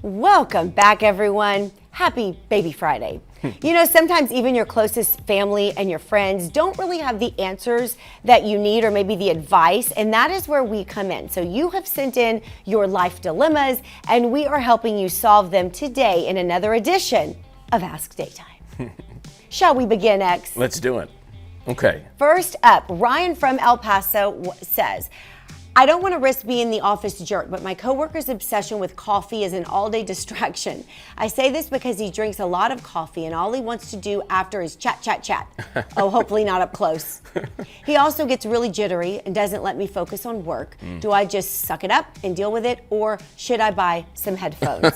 Welcome back, everyone. Happy Baby Friday. You know, sometimes even your closest family and your friends don't really have the answers that you need or maybe the advice, and that is where we come in. So you have sent in your life dilemmas, and we are helping you solve them today in another edition of Ask Daytime. Shall we begin, X? Let's do it. Okay. First up, Ryan from El Paso says, I don't want to risk being the office jerk, but my coworker's obsession with coffee is an all-day distraction. I say this because he drinks a lot of coffee and all he wants to do after is chat, chat, chat. Oh, hopefully not up close. He also gets really jittery and doesn't let me focus on work. Do I just suck it up and deal with it, or should I buy some headphones?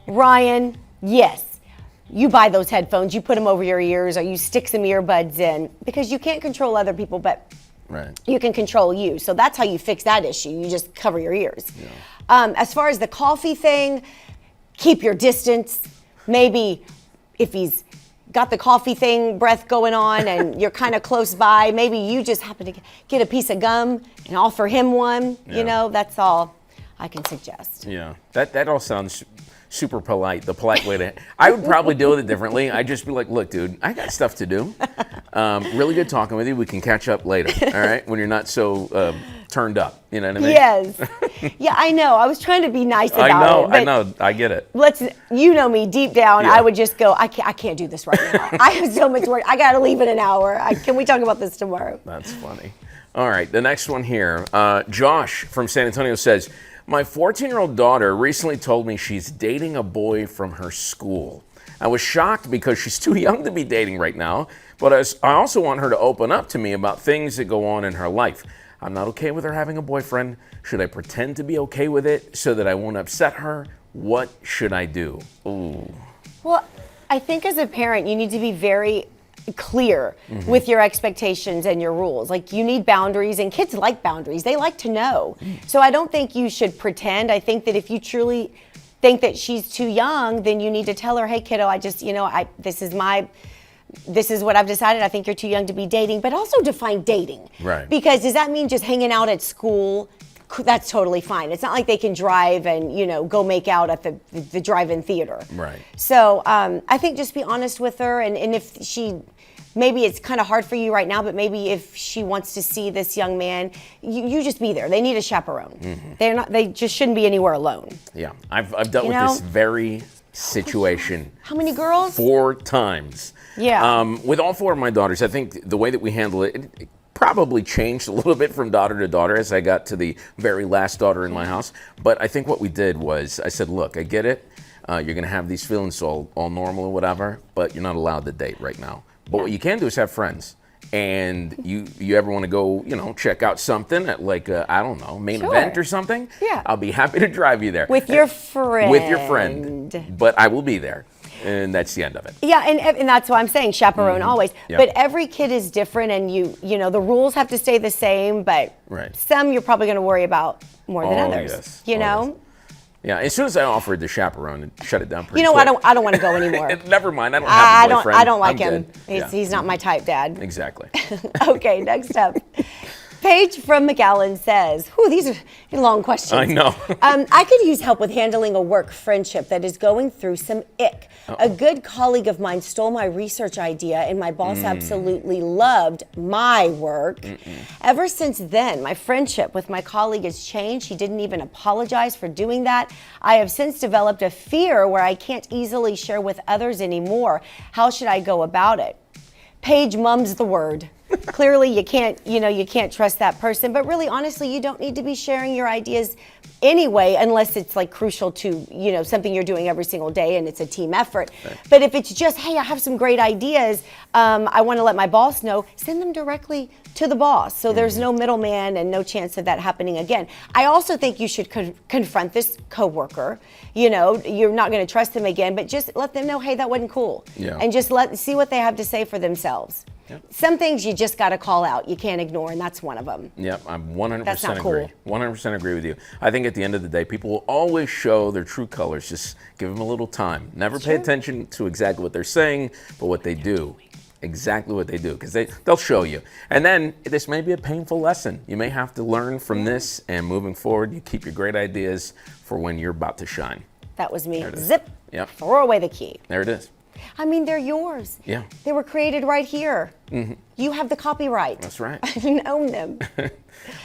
Ryan, yes. You buy those headphones, you put them over your ears, or you stick some earbuds in, because you can't control other people, but right. You can control you. So that's how you fix that issue. You just cover your ears. Yeah. As far as the coffee thing, keep your distance. Maybe if he's got the coffee thing breath going on and you're kind of close by, maybe you just happen to get a piece of gum and offer him one. Yeah. You know, that's all I can suggest. Yeah, that all sounds super polite, the polite way to. I would probably deal with it differently. I'd just be like, look, dude, I got stuff to do. Really good talking with you. We can catch up later, all right? When you're not so turned up, you know what I mean? Yes. Yeah, I know. I was trying to be nice about it. I know. I get it. You know me, deep down, Yeah. I would just go, I can't do this right now. I have so much work. I got to leave in an hour. Can we talk about this tomorrow? That's funny. All right, the next one here. Josh from San Antonio says, my 14-year-old daughter recently told me she's dating a boy from her school. I was shocked because she's too young to be dating right now, but I also want her to open up to me about things that go on in her life. I'm not okay with her having a boyfriend. Should I pretend to be okay with it so that I won't upset her? What should I do? Ooh. Well, I think as a parent, you need to be very clear with your expectations and your rules. Like, you need boundaries, and kids like boundaries. They like to know. So I don't think you should pretend. I think that if you truly think that she's too young, then you need to tell her, hey, kiddo, this is what I've decided. I think you're too young to be dating, but also define dating. Right. Because does that mean just hanging out at school? That's totally fine. It's not like they can drive and, go make out at the drive-in theater. Right. So I think just be honest with her, and if maybe it's kind of hard for you right now, but maybe if she wants to see this young man, you just be there. They need a chaperone. They just shouldn't be anywhere alone. Yeah, I've dealt with this very situation. How many girls? 4 times. Yeah. With all 4 of my daughters, I think the way that we handle it probably changed a little bit from daughter to daughter as I got to the very last daughter in my house. But I think what we did was I said, look, I get it. You're going to have these feelings all normal or whatever, but you're not allowed to date right now. But what you can do is have friends. And you ever want to go, check out something at like, I don't know, main event or something? Yeah. I'll be happy to drive you there. With your friend. With your friend. But I will be there. And that's the end of it. Yeah, and that's why I'm saying chaperone always. Yep. But every kid is different, and the rules have to stay the same, but some you're probably going to worry about more than others. Yes. You know? Yeah, as soon as I offered the chaperone, it shut it down pretty quick. I don't want to go anymore. Never mind, I don't have a boyfriend. I don't like I'm him. good. He's not my type, Dad. Exactly. Okay, next up. Paige from McAllen says, these are long questions. I know. I could use help with handling a work friendship that is going through some ick. A good colleague of mine stole my research idea, and my boss absolutely loved my work. Ever since then, my friendship with my colleague has changed. He didn't even apologize for doing that. I have since developed a fear where I can't easily share with others anymore. How should I go about it? Paige mums the word. Clearly you can't trust that person, but really honestly, you don't need to be sharing your ideas anyway, unless it's like crucial to, something you're doing every single day and it's a team effort. Right. But if it's just, hey, I have some great ideas, I want to let my boss know, send them directly to the boss. So there's no middleman and no chance of that happening again. I also think you should confront this coworker. You're not going to trust them again, but just let them know, hey, that wasn't cool. Yeah. And just see what they have to say for themselves. Yep. Some things you just got to call out. You can't ignore, and that's one of them. Yep, I'm 100% That's not agree. cool. 100% agree with you. I think at the end of the day, people will always show their true colors. Just give them a little time. Never pay attention to exactly what they're saying, but what they do. Exactly what they do, because they'll show you. And then this may be a painful lesson. You may have to learn from this, and moving forward, you keep your great ideas for when you're about to shine. That was me. There it is. Zip. Yep. Throw away the key. There it is. I mean, they're yours. Yeah. They were created right here. You have the copyright. That's right. You own them.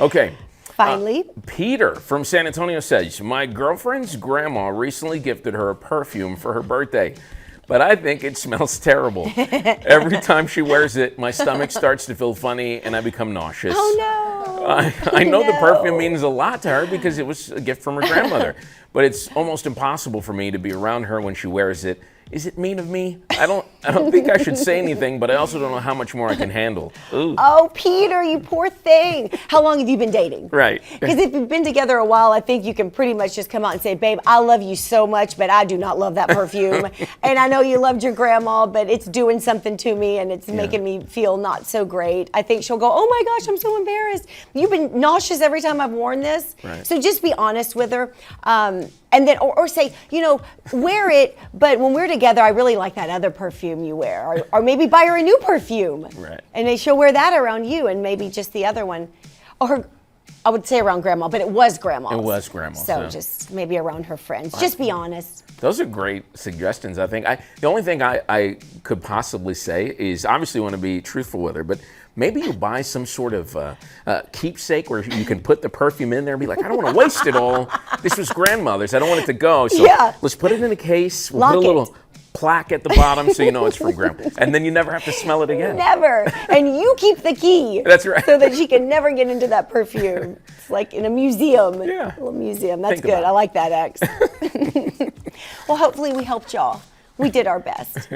Okay. Finally. Peter from San Antonio says, my girlfriend's grandma recently gifted her a perfume for her birthday, but I think it smells terrible. Every time she wears it, my stomach starts to feel funny and I become nauseous. Oh, no. I know the No. perfume means a lot to her because it was a gift from her grandmother, but it's almost impossible for me to be around her when she wears it. Is it mean of me? I don't think I should say anything, but I also don't know how much more I can handle. Ooh. Oh, Peter, you poor thing. How long have you been dating? Right. Because if you've been together a while, I think you can pretty much just come out and say, babe, I love you so much, but I do not love that perfume. And I know you loved your grandma, but it's doing something to me and it's making me feel not so great. I think she'll go, oh my gosh, I'm so embarrassed. You've been nauseous every time I've worn this. Right. So just be honest with her. And then, or say, wear it, but when we're together, I really like that other perfume you wear. Or maybe buy her a new perfume. Right. And then she'll wear that around you and maybe just the other one. Or I would say around grandma, but it was grandma's. It was grandma's, So yeah. just maybe around her friends. Just be honest. Those are great suggestions, I think. The only thing I could possibly say is obviously want to be truthful with her, but maybe you buy some sort of keepsake where you can put the perfume in there and be like, I don't want to waste it all. This was grandmother's. I don't want it to go. So let's put it in a case. We'll Lock put a it. little plaque at the bottom so you know it's from grandma. And then you never have to smell it again. Never. And you keep the key. That's right. So that she can never get into that perfume. It's like in a museum. Yeah. A little museum. That's Think good. about it. I like that, X. Well, hopefully we helped y'all. We did our best.